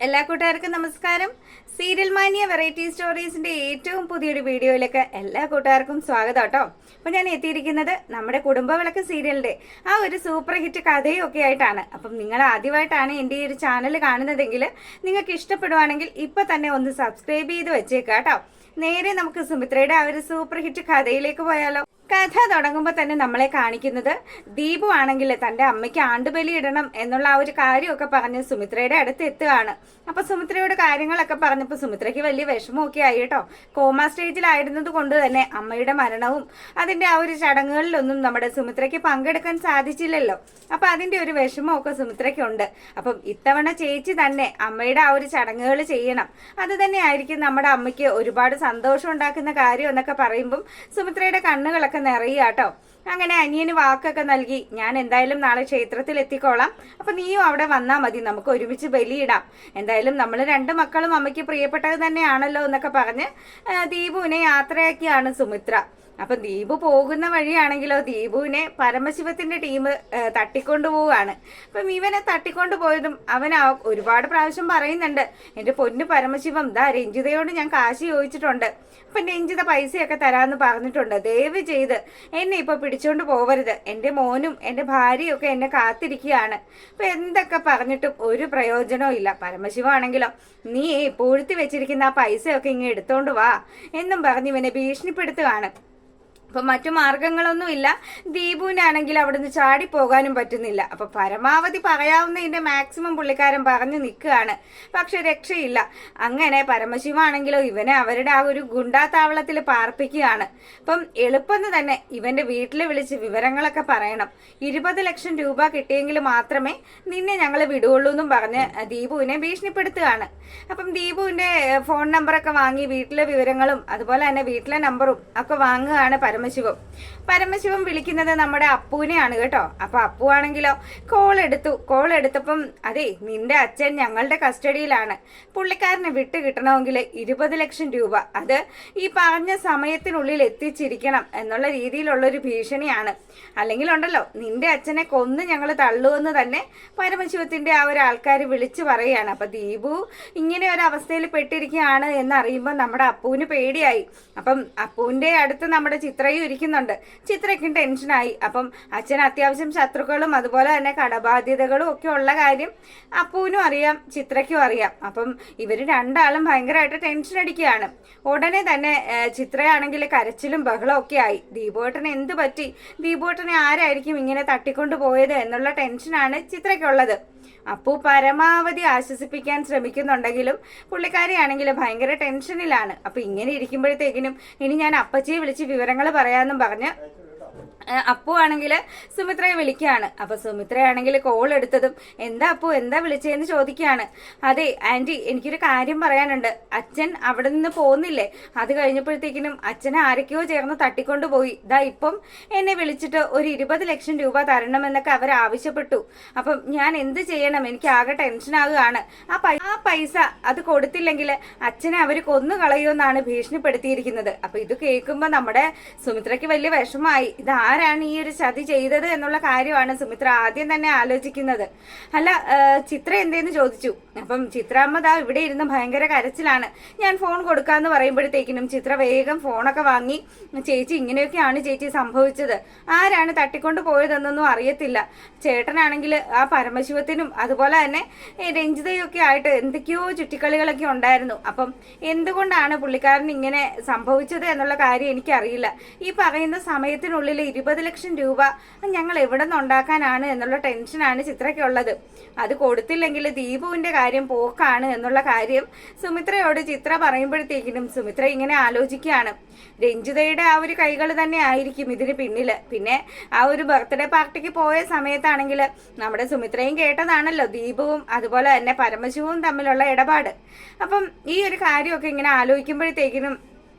എല്ലാ കൂട്ടുകാർക്കും നമസ്കാരം. സീരിയൽ മാനിയ വെറൈറ്റി സ്റ്റോറീസിന്റെ ഏറ്റവും പുതിയൊരു വീഡിയോയിലേക്ക് എല്ലാ കൂട്ടുകാർക്കും സ്വാഗതം കേട്ടോ. അപ്പൊ ഞാൻ എത്തിയിരിക്കുന്നത് നമ്മുടെ കുടുംബവിളക്ക് സീരിയലിന്റെ ആ ഒരു സൂപ്പർ ഹിറ്റ് കഥയും ഒക്കെ ആയിട്ടാണ്. അപ്പം നിങ്ങൾ ആദ്യമായിട്ടാണ് എൻ്റെ ഈ ഒരു ചാനൽ കാണുന്നതെങ്കിൽ നിങ്ങൾക്ക് ഇഷ്ടപ്പെടുവാണെങ്കിൽ ഇപ്പൊ തന്നെ ഒന്ന് സബ്സ്ക്രൈബ് ചെയ്ത് വെച്ചേക്കാം കേട്ടോ. നേരെ നമുക്ക് സുമിത്രയുടെ ആ ഒരു സൂപ്പർ ഹിറ്റ് കഥയിലേക്ക് പോയാലോ. കഥ തുടങ്ങുമ്പോൾ തന്നെ നമ്മളെ കാണിക്കുന്നത് ദീപു ആണെങ്കിൽ തന്റെ അമ്മയ്ക്ക് ആണ്ടുബലി ഇടണം എന്നുള്ള ആ ഒരു കാര്യമൊക്കെ പറഞ്ഞ് സുമിത്രയുടെ അടുത്ത് എത്തുകയാണ്. അപ്പൊ സുമിത്രയോട് കാര്യങ്ങളൊക്കെ പറഞ്ഞപ്പോൾ സുമിത്രയ്ക്ക് വലിയ വിഷമമൊക്കെ ആയി കേട്ടോ. കോമ സ്റ്റേജിലായിരുന്നത് കൊണ്ട് തന്നെ അമ്മയുടെ മരണവും അതിന്റെ ആ ഒരു ചടങ്ങുകളിലൊന്നും നമ്മുടെ സുമിത്രയ്ക്ക് പങ്കെടുക്കാൻ സാധിച്ചില്ലല്ലോ. അപ്പൊ അതിന്റെ ഒരു വിഷമമൊക്കെ സുമിത്രയ്ക്കുണ്ട്. അപ്പം ഇത്തവണ ചേച്ചി തന്നെ അമ്മയുടെ ആ ഒരു ചടങ്ങുകൾ ചെയ്യണം, അത് തന്നെ ആയിരിക്കും നമ്മുടെ അമ്മയ്ക്ക് ഒരുപാട് സന്തോഷം ഉണ്ടാക്കുന്ന കാര്യം എന്നൊക്കെ പറയുമ്പം സുമിത്രയുടെ കണ്ണുകളൊക്കെ നിറയാട്ടോ. അങ്ങനെ അനിയന് വാക്കൊക്കെ നൽകി, ഞാൻ എന്തായാലും നാളെ ക്ഷേത്രത്തിൽ എത്തിക്കോളാം, അപ്പൊ നീയും അവിടെ വന്നാൽ മതി, നമുക്ക് ഒരുമിച്ച് ബലിയിടാം, എന്തായാലും നമ്മൾ രണ്ട് മക്കളും അമ്മയ്ക്ക് പ്രിയപ്പെട്ടത് തന്നെയാണല്ലോ എന്നൊക്കെ പറഞ്ഞ് ദീപുവിനെ യാത്രയാക്കിയാണ് സുമിത്ര. അപ്പൊ ദീപു പോകുന്ന വഴിയാണെങ്കിലോ ദീപുവിനെ പരമശിവത്തിന്റെ ടീം തട്ടിക്കൊണ്ടു പോവുകയാണ്. അപ്പം ഇവനെ തട്ടിക്കൊണ്ടു പോയതും അവൻ ഒരുപാട് പ്രാവശ്യം പറയുന്നുണ്ട്, എന്റെ പൊന്നു പരമശിവം, ദാ രഞ്ജിതയോട് ഞാൻ കാശ് ചോദിച്ചിട്ടുണ്ട്, അപ്പൊ രഞ്ജിത പൈസയൊക്കെ തരാമെന്ന് പറഞ്ഞിട്ടുണ്ട്, ദയവ് ചെയ്ത് എന്നെ ഇപ്പൊ പിടിച്ചോണ്ട് പോവരുത്, എന്റെ മോനും എന്റെ ഭാര്യയും ഒക്കെ എന്നെ കാത്തിരിക്കുകയാണ്. അപ്പൊ എന്തൊക്കെ പറഞ്ഞിട്ടും ഒരു പ്രയോജനവും ഇല്ല. പരമശിവമാണെങ്കിലോ, നീ പൂഴ്ത്തി വെച്ചിരിക്കുന്ന ആ പൈസയൊക്കെ ഇങ്ങനെ എടുത്തോണ്ട് വാ എന്നും പറഞ്ഞ് ഇവനെ ഭീഷണിപ്പെടുത്തുകയാണ്. അപ്പൊ മറ്റു മാർഗങ്ങളൊന്നുമില്ല. ദീപുവിനാണെങ്കിൽ അവിടുന്ന് ചാടിപ്പോകാനും പറ്റുന്നില്ല. അപ്പൊ പരമാവധി പറയാവുന്നതിന്റെ മാക്സിമം പുള്ളിക്കാരൻ പറഞ്ഞു നിൽക്കുകയാണ്. പക്ഷെ രക്ഷയില്ല. അങ്ങനെ പരമശിവമാണെങ്കിലോ ഇവനെ അവരുടെ ആ ഒരു ഗുണ്ടാത്താവളത്തിൽ പാർപ്പിക്കുകയാണ്. അപ്പം എളുപ്പം തന്നെ ഇവന്റെ വീട്ടിൽ വിളിച്ച് വിവരങ്ങളൊക്കെ പറയണം, 20 ലക്ഷം രൂപ കിട്ടിയെങ്കിൽ മാത്രമേ നിന്നെ ഞങ്ങൾ വിടുകയുള്ളൂ എന്നും പറഞ്ഞ് ദീപുവിനെ ഭീഷണിപ്പെടുത്തുകയാണ്. അപ്പം ദീപുവിന്റെ ഫോൺ നമ്പറൊക്കെ വാങ്ങി വീട്ടിലെ വിവരങ്ങളും അതുപോലെ തന്നെ വീട്ടിലെ നമ്പറും ഒക്കെ വാങ്ങുകയാണ് പരമശിവം വിളിക്കുന്നത് നമ്മുടെ അപ്പുവിനെയാണ് കേട്ടോ. അപ്പൊ അപ്പു ആണെങ്കിലോ കോൾ എടുത്തപ്പം, അതെ നിന്റെ അച്ഛൻ ഞങ്ങളുടെ കസ്റ്റഡിയിലാണ്, പുള്ളിക്കാരനെ വിട്ട് കിട്ടണമെങ്കിൽ 20 ലക്ഷം രൂപ അത് ഈ പറഞ്ഞ സമയത്തിനുള്ളിൽ എത്തിച്ചിരിക്കണം എന്നുള്ള രീതിയിലുള്ളൊരു ഭീഷണിയാണ്. അല്ലെങ്കിൽ ഉണ്ടല്ലോ നിന്റെ അച്ഛനെ കൊന്ന് ഞങ്ങൾ തള്ളുവെന്ന് തന്നെ പരമശിവത്തിന്റെ ആ ഒരു ആൾക്കാർ വിളിച്ചു പറയുകയാണ്. അപ്പൊ ദീപു ഇങ്ങനെ ഒരു അവസ്ഥയിൽ പെട്ടിരിക്കുകയാണ് എന്നറിയുമ്പോൾ നമ്മുടെ അപ്പുവിന് പേടിയായി. അപ്പം അപ്പുവിന്റെ അടുത്ത് നമ്മുടെ ചിത്രയും ഇരിക്കുന്നുണ്ട്. ചിത്രയ്ക്കും ടെൻഷനായി. അപ്പം അച്ഛൻ അത്യാവശ്യം ശത്രുക്കളും അതുപോലെ തന്നെ കടബാധ്യതകളും ഒക്കെ ഉള്ള കാര്യം അപ്പുവിനും അറിയാം, ചിത്രയ്ക്കും അറിയാം. അപ്പം ഇവര് രണ്ടാളും ഭയങ്കരമായിട്ട് ടെൻഷൻ അടിക്കുകയാണ്. ഉടനെ തന്നെ ചിത്രയാണെങ്കിൽ കരച്ചിലും ബഹളവും ഒക്കെ ആയി. ദീപുവേട്ടന് എന്ത് പറ്റി, ദീപുവേട്ടനെ ആരായിരിക്കും ഇങ്ങനെ തട്ടിക്കൊണ്ടു പോയത് എന്നുള്ള ടെൻഷനാണ് ചിത്രയ്ക്കുള്ളത്. അപ്പു പരമാവധി ആശ്വസിപ്പിക്കാൻ ശ്രമിക്കുന്നുണ്ടെങ്കിലും പുള്ളിക്കാരിയാണെങ്കിൽ ഭയങ്കര ടെൻഷനിലാണ്. അപ്പൊ ഇങ്ങനെ ഇരിക്കുമ്പോഴത്തേക്കിനും ഇനി ഞാൻ അപ്പച്ചിയെ വിളിച്ച് വിവരങ്ങൾ പറയാമെന്നും പറഞ്ഞ് അപ്പു ആണെങ്കിൽ സുമിത്രയെ വിളിക്കുകയാണ്. അപ്പൊ സുമിത്രയാണെങ്കിൽ കോൾ എടുത്തതും, എന്താ അപ്പു, എന്താ വിളിച്ചതെന്ന് ചോദിക്കുകയാണ്. അതെ ആന്റി, എനിക്കൊരു കാര്യം പറയാനുണ്ട്, അച്ഛൻ അവിടെ നിന്ന് പോകുന്നില്ലേ, അത് കഴിഞ്ഞപ്പോഴത്തേക്കിനും അച്ഛനെ ആരൊക്കെയോ ചേർന്ന് തട്ടിക്കൊണ്ടു പോയി, ഇതാ ഇപ്പം എന്നെ വിളിച്ചിട്ട് ഒരു 20 ലക്ഷം രൂപ തരണമെന്നൊക്കെ അവർ ആവശ്യപ്പെട്ടു. അപ്പം ഞാൻ എന്ത് ചെയ്യണം, എനിക്ക് ആകെ ടെൻഷനാകുകയാണ്. ആ പൈസ അത് കൊടുത്തില്ലെങ്കിൽ അച്ഛനെ അവർ കൊന്നു കളയുമെന്നാണ് ഭീഷണിപ്പെടുത്തിയിരിക്കുന്നത്. അപ്പൊ ഇത് കേൾക്കുമ്പോ നമ്മുടെ സുമിത്രയ്ക്ക് വലിയ വിഷമമായി. ആരാണ് ഈ ഒരു ചതി ചെയ്തത് എന്നുള്ള കാര്യമാണ് സുമിത്ര ആദ്യം തന്നെ ആലോചിക്കുന്നത്. അല്ല ചിത്ര എന്തേന്ന് ചോദിച്ചു. അപ്പം ചിത്രാമ്മ ദാ ഇവിടെ ഇരുന്ന് ഭയങ്കര കരച്ചിലാണ്. ഞാൻ ഫോൺ കൊടുക്കാന്ന് പറയുമ്പോഴത്തേക്കിനും ചിത്ര വേഗം ഫോണൊക്കെ വാങ്ങി, ചേച്ചി ഇങ്ങനെയൊക്കെയാണ് ചേച്ചി സംഭവിച്ചത്, ആരാണ് തട്ടിക്കൊണ്ട് പോയതെന്നൊന്നും അറിയത്തില്ല, ചേട്ടനാണെങ്കിൽ ആ പരമശിവത്തിനും അതുപോലെ തന്നെ രഞ്ജിതയൊക്കെ ആയിട്ട് എന്തൊക്കെയോ ചുറ്റിക്കളികളൊക്കെ ഉണ്ടായിരുന്നു, അപ്പം എന്തുകൊണ്ടാണ് പുള്ളിക്കാരൻ ഇങ്ങനെ സംഭവിച്ചത് എന്നുള്ള കാര്യം എനിക്കറിയില്ല, ഈ പറയുന്ന സമയത്തിനുള്ളിൽ 20 ലക്ഷം രൂപ ഞങ്ങൾ എവിടെ നിന്ന് ഉണ്ടാക്കാനാണ് എന്നുള്ള ടെൻഷനാണ് ചിത്രയ്ക്കുള്ളത്. അത് കൊടുത്തില്ലെങ്കിൽ ദീപുവിന്റെ കാര്യം പോക്കാണ് എന്നുള്ള കാര്യം സുമിത്രയോട് ചിത്ര പറയുമ്പോഴത്തേക്കിനും സുമിത്ര ഇങ്ങനെ ആലോചിക്കുകയാണ്. രഞ്ജിതയുടെ ആ ഒരു കൈകൾ തന്നെ ആയിരിക്കും ഇതിന് പിന്നില്. പിന്നെ ആ ഒരു ബർത്ത്ഡേ പാർട്ടിക്ക് പോയ സമയത്താണെങ്കിൽ നമ്മുടെ സുമിത്രയും കേട്ടതാണല്ലോ ദീപുവും അതുപോലെ തന്നെ പരമശിവവും തമ്മിലുള്ള ഇടപാട്. അപ്പം ഈ ഒരു കാര്യമൊക്കെ ഇങ്ങനെ ആലോചിക്കുമ്പോഴത്തേക്കിനും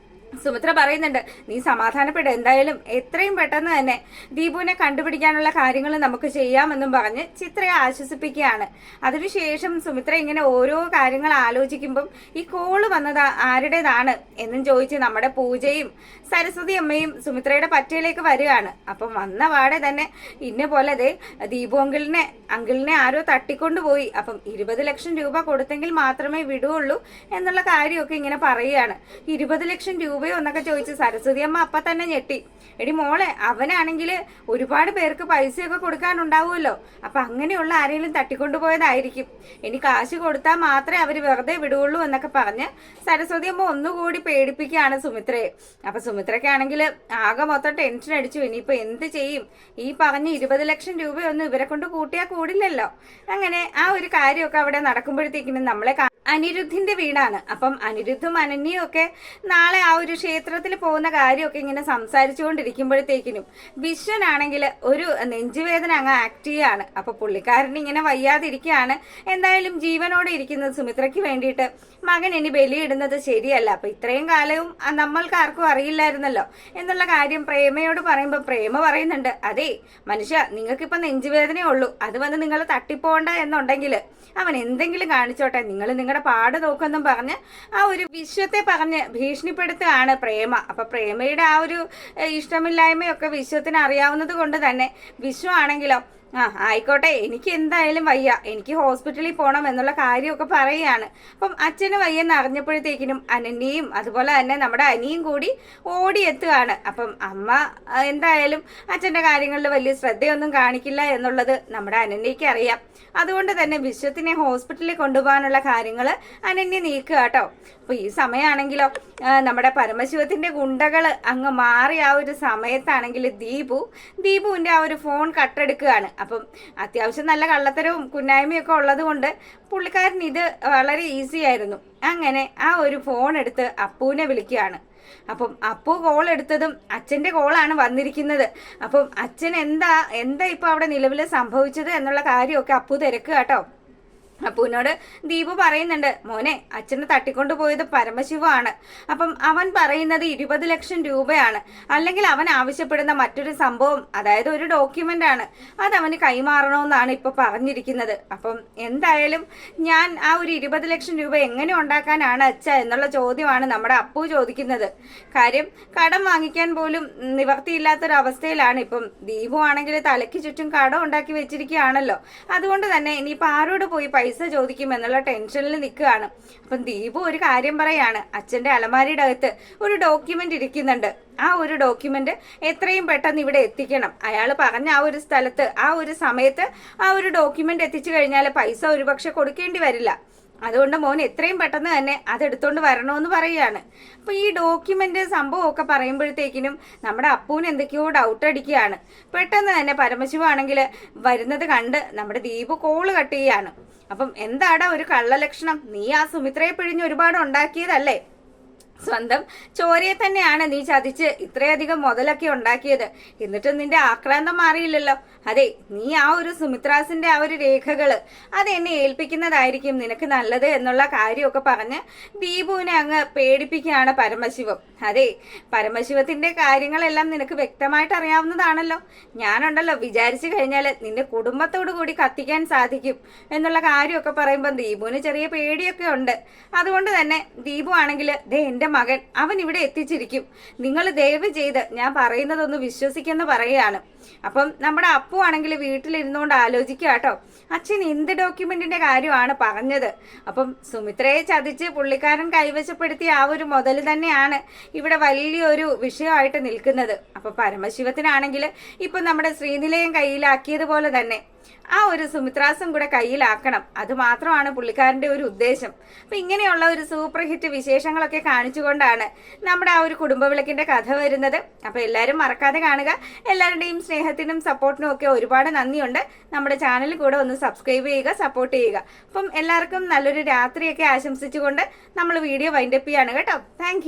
സുമിത്ര പറയുന്നുണ്ട്, നീ സമാധാനപ്പെട്ട് എന്തായാലും എത്രയും പെട്ടെന്ന് തന്നെ ദീപുവിനെ കണ്ടുപിടിക്കാനുള്ള കാര്യങ്ങൾ നമുക്ക് ചെയ്യാമെന്നും പറഞ്ഞ് ചിത്രയെ ആശ്വസിപ്പിക്കുകയാണ്. അതിനുശേഷം സുമിത്ര ഇങ്ങനെ ഓരോ കാര്യങ്ങൾ ആലോചിക്കുമ്പം ഈ കോള് വന്നത് ആരുടേതാണ് എന്നും ചോദിച്ച് നമ്മുടെ പൂജയും സരസ്വതി അമ്മയും സുമിത്രയുടെ പറ്റയിലേക്ക് വരികയാണ്. അപ്പം വന്ന പാടെ തന്നെ ഇന്ന പോലെ ദീപു അങ്കിളിനെ ആരോ തട്ടിക്കൊണ്ടുപോയി, അപ്പം 20 ലക്ഷം രൂപ കൊടുത്തെങ്കിൽ മാത്രമേ വിടുകയുള്ളൂ എന്നുള്ള കാര്യമൊക്കെ ഇങ്ങനെ പറയുകയാണ്. 20 ലക്ഷം രൂപയോ എന്നൊക്കെ ചോദിച്ച് സരസ്വതി അമ്മ അപ്പൊ തന്നെ ഞെട്ടി. എടി മോളെ, അവനാണെങ്കിൽ ഒരുപാട് പേർക്ക് പൈസയൊക്കെ കൊടുക്കാനുണ്ടാവുമല്ലോ, അപ്പൊ അങ്ങനെയുള്ള ആരെങ്കിലും തട്ടിക്കൊണ്ടുപോയതായിരിക്കും, ഇനി കാശ് കൊടുത്താൽ മാത്രമേ അവര് വെറുതെ വിടുകയുള്ളൂ എന്നൊക്കെ പറഞ്ഞ് സരസ്വതി അമ്മ ഒന്നുകൂടി പേടിപ്പിക്കുകയാണ് സുമിത്രയെ. അപ്പൊ സുമിത്രയ്ക്കാണെങ്കിൽ ആകെ മൊത്തം ടെൻഷൻ അടിച്ചു. ഇനിയിപ്പൊ എന്ത് ചെയ്യും? ഈ പറഞ്ഞ 20 ലക്ഷം രൂപയൊന്നും ഇവരെ കൊണ്ട് കൂട്ടിയാൽ കൂടില്ലല്ലോ. അങ്ങനെ ആ ഒരു കാര്യമൊക്കെ അവിടെ നടക്കുമ്പോഴത്തേക്കിനും നമ്മളെ അനിരുദ്ധിന്റെ വീടാണ്. അപ്പം അനിരുദ്ധും അനന്യയും ഒക്കെ നാളെ ആ ഒരു ക്ഷേത്രത്തിൽ പോകുന്ന കാര്യമൊക്കെ ഇങ്ങനെ സംസാരിച്ചുകൊണ്ടിരിക്കുമ്പോഴത്തേക്കിനും വിശ്വനാണെങ്കിൽ ഒരു നെഞ്ചുവേദന അങ്ങ് ആക്ട് ചെയ്യാണ്. അപ്പൊ പുള്ളിക്കാരൻ ഇങ്ങനെ വയ്യാതിരിക്കുകയാണ്. എന്തായാലും ജീവനോടെ ഇരിക്കുന്നത് സുമിത്രയ്ക്ക് വേണ്ടിയിട്ട് മകൻ ഇനി ബലിയിടുന്നത് ശരിയല്ല. അപ്പൊ ഇത്രയും കാലവും നമ്മൾക്ക് ആർക്കും അറിയില്ലായിരുന്നല്ലോ എന്നുള്ള കാര്യം പ്രേമയോട് പറയുമ്പോൾ പ്രേമ പറയുന്നുണ്ട്, അതെ മനുഷ്യ, നിങ്ങൾക്കിപ്പൊ നെഞ്ചുവേദനയേ ഉള്ളൂ, അത് വന്ന് നിങ്ങൾ തട്ടിപ്പോണ്ട എന്നുണ്ടെങ്കിൽ അവൻ എന്തെങ്കിലും കാണിച്ചോട്ടെ, നിങ്ങൾ നിങ്ങളുടെ പാട് നോക്കെന്നും പറഞ്ഞ് ആ ഒരു വിശ്വത്തെ പറഞ്ഞ് ഭീഷണിപ്പെടുത്തുകയാണ് പ്രേമ. അപ്പൊ പ്രേമയുടെ ആ ഒരു ഇഷ്ടമില്ലായ്മയൊക്കെ വിശ്വത്തിന് അറിയാവുന്നത് കൊണ്ട് തന്നെ വിശ്വമാണെങ്കിലോ ആയിക്കോട്ടെ, എനിക്ക് എന്തായാലും വയ്യ, എനിക്ക് ഹോസ്പിറ്റലിൽ പോകണം എന്നുള്ള കാര്യമൊക്കെ പറയുകയാണ്. അപ്പം അച്ഛന് വയ്യെന്ന് അറിഞ്ഞപ്പോഴത്തേക്കിനും അനന്യയും അതുപോലെ തന്നെ നമ്മുടെ അനിയും കൂടി ഓടിയെത്തുകയാണ്. അപ്പം അമ്മ എന്തായാലും അച്ഛൻ്റെ കാര്യങ്ങളിൽ വലിയ ശ്രദ്ധയൊന്നും കാണിക്കില്ല എന്നുള്ളത് നമ്മുടെ അനന്യയ്ക്ക് അറിയാം. അതുകൊണ്ട് തന്നെ വിശ്വത്തിനെ ഹോസ്പിറ്റലിൽ കൊണ്ടുപോകാനുള്ള കാര്യങ്ങൾ അനന്യ നീക്കുക കേട്ടോ. അപ്പൊ ഈ സമയമാണെങ്കിലോ നമ്മുടെ പരമശിവത്തിന്റെ ഗുണ്ടകൾ അങ്ങ് മാറി ആ ഒരു സമയത്താണെങ്കിൽ ദീപുവിന്റെ ആ ഒരു ഫോൺ കട്ടെടുക്കുകയാണ്. അപ്പം അത്യാവശ്യം നല്ല കള്ളത്തരവും കുന്നായ്മയൊക്കെ ഉള്ളത് കൊണ്ട് പുള്ളിക്കാരൻ ഇത് വളരെ ഈസി ആയിരുന്നു. അങ്ങനെ ആ ഒരു ഫോൺ എടുത്ത് അപ്പുവിനെ വിളിക്കുകയാണ്. അപ്പം അപ്പു കോൾ എടുത്തതും അച്ഛന്റെ കോളാണ് വന്നിരിക്കുന്നത്. അപ്പം അച്ഛൻ എന്താ ഇപ്പൊ അവിടെ നിലവിൽ സംഭവിച്ചത് എന്നുള്ള കാര്യമൊക്കെ അപ്പു തിരക്കുക കേട്ടോ. അപ്പുവിനോട് ദീപു പറയുന്നുണ്ട്, മോനെ അച്ഛനെ തട്ടിക്കൊണ്ടുപോയത് പരമശിവമാണ്. അപ്പം അവൻ പറയുന്നത് 20 ലക്ഷം രൂപയാണ്, അല്ലെങ്കിൽ അവൻ ആവശ്യപ്പെടുന്ന മറ്റൊരു സംഭവം, അതായത് ഒരു ഡോക്യുമെന്റ് ആണ്, അത് അവന് കൈമാറണമെന്നാണ് ഇപ്പൊ പറഞ്ഞിരിക്കുന്നത്. അപ്പം എന്തായാലും ഞാൻ ആ ഒരു 20 ലക്ഷം രൂപ എങ്ങനെ ഉണ്ടാക്കാനാണ് അച്ഛ എന്നുള്ള ചോദ്യമാണ് നമ്മുടെ അപ്പു ചോദിക്കുന്നത്. കാര്യം കടം വാങ്ങിക്കാൻ പോലും നിവർത്തിയില്ലാത്തൊരവസ്ഥയിലാണ് ഇപ്പം. ദീപു ആണെങ്കിൽ തലയ്ക്ക് ചുറ്റും കടം ഉണ്ടാക്കി വെച്ചിരിക്കുകയാണല്ലോ. അതുകൊണ്ട് തന്നെ ഇനിയിപ്പോൾ ആരോട് പോയി പൈസ ചോദിക്കും എന്നുള്ള ടെൻഷനിൽ നിൽക്കുകയാണ്. അപ്പം ദീപു ഒരു കാര്യം പറയാണ്, അച്ഛന്റെ അലമാരിയുടെ അകത്ത് ഒരു ഡോക്യുമെന്റ് ഇരിക്കുന്നുണ്ട്, ആ ഒരു ഡോക്യുമെന്റ് എത്രയും പെട്ടെന്ന് ഇവിടെ എത്തിക്കണം. അയാൾ പറഞ്ഞ ആ ഒരു സ്ഥലത്ത് ആ ഒരു സമയത്ത് ആ ഒരു ഡോക്യുമെന്റ് എത്തിച്ചു കഴിഞ്ഞാൽ പൈസ ഒരുപക്ഷെ കൊടുക്കേണ്ടി വരില്ല. അതുകൊണ്ട് മോൻ എത്രയും പെട്ടെന്ന് തന്നെ അതെടുത്തോണ്ട് വരണമെന്ന് പറയുകയാണ്. അപ്പൊ ഈ ഡോക്യുമെന്റ് സംഭവമൊക്കെ പറയുമ്പോഴത്തേക്കിനും നമ്മുടെ അപ്പൂന് എന്തൊക്കെയോ ഡൗട്ട് അടിക്കുകയാണ്. പെട്ടെന്ന് തന്നെ പരമശിവാണെങ്കിൽ വരുന്നത് കണ്ട് നമ്മുടെ ദീപു കോള് കട്ട് ചെയ്യാണ്. അപ്പം എന്താടാ ഒരു കള്ളലക്ഷണം, നീ ആ സുമിത്രയെ പിഴിഞ്ഞ് ഒരുപാട് ഉണ്ടാക്കിയതല്ലേ, സ്വന്തം ചോരയെ തന്നെയാണ് നീ ചതിച്ച് ഇത്രയധികം മുതലൊക്കെ ഉണ്ടാക്കിയത്, എന്നിട്ടും നിന്റെ ആക്രാന്തം മാറിയില്ലല്ലോ. അതെ, നീ ആ ഒരു സുമിത്രാസിന്റെ ആ ഒരു രേഖകള് അത് എന്നെ ഏൽപ്പിക്കുന്നതായിരിക്കും നിനക്ക് നല്ലത് എന്നുള്ള കാര്യമൊക്കെ പറഞ്ഞ് ദീപുവിനെ അങ്ങ് പേടിപ്പിക്കുകയാണ് പരമശിവം. അതെ, പരമശിവത്തിന്റെ കാര്യങ്ങളെല്ലാം നിനക്ക് വ്യക്തമായിട്ട് അറിയാവുന്നതാണല്ലോ. ഞാനുണ്ടല്ലോ വിചാരിച്ചു കഴിഞ്ഞാൽ നിന്റെ കുടുംബത്തോടു കൂടി കത്തിക്കാൻ സാധിക്കും എന്നുള്ള കാര്യമൊക്കെ പറയുമ്പോൾ ദീപുവിന് ചെറിയ പേടിയൊക്കെ ഉണ്ട്. അതുകൊണ്ട് തന്നെ ദീപു ആണെങ്കിൽ എന്റെ മകൻ അവൻ ഇവിടെ എത്തിച്ചിരിക്കും, നിങ്ങൾ ദയവ് ചെയ്ത് ഞാൻ പറയുന്നതൊന്ന് വിശ്വസിക്കെന്ന് പറയുകയാണ്. അപ്പം നമ്മുടെ അപ്പു ആണെങ്കിൽ വീട്ടിലിരുന്നുകൊണ്ട് ആലോചിക്കുക കേട്ടോ, അച്ഛൻ എന്ത് ഡോക്യുമെന്റിന്റെ കാര്യമാണ് പറഞ്ഞത്. അപ്പം സുമിത്രയെ ചതിച്ച് പുള്ളിക്കാരൻ കൈവശപ്പെടുത്തിയ ആ ഒരു മുതൽ തന്നെയാണ് ഇവിടെ വലിയൊരു വിഷയമായിട്ട് നിൽക്കുന്നത്. അപ്പൊ പരമശിവത്തിനാണെങ്കിൽ ഇപ്പൊ നമ്മുടെ ശ്രീനിലയം കയ്യിലാക്കിയതുപോലെ തന്നെ ആ ഒരു സുമിത്രാസം കൂടെ കയ്യിലാക്കണം, അത് മാത്രമാണ് പുള്ളിക്കാരന്റെ ഒരു ഉദ്ദേശം. അപ്പൊ ഇങ്ങനെയുള്ള ഒരു സൂപ്പർ ഹിറ്റ് വിശേഷങ്ങളൊക്കെ കാണിച്ചുകൊണ്ടാണ് നമ്മുടെ ആ ഒരു കുടുംബവിളക്കിന്റെ കഥ വരുന്നത്. അപ്പൊ എല്ലാവരും മറക്കാതെ കാണുക. എല്ലാവരുടെയും സ്നേഹത്തിനും സപ്പോർട്ടിനും ഒക്കെ ഒരുപാട് നന്ദിയുണ്ട്. നമ്മുടെ ചാനൽ കൂടെ ഒന്ന് സബ്സ്ക്രൈബ് ചെയ്യുക, സപ്പോർട്ട് ചെയ്യുക. അപ്പം എല്ലാവർക്കും നല്ലൊരു രാത്രിയൊക്കെ ആശംസിച്ചുകൊണ്ട് നമ്മൾ വീഡിയോ വൈൻഡപ്പ് ചെയ്യാണ് കേട്ടോ. താങ്ക്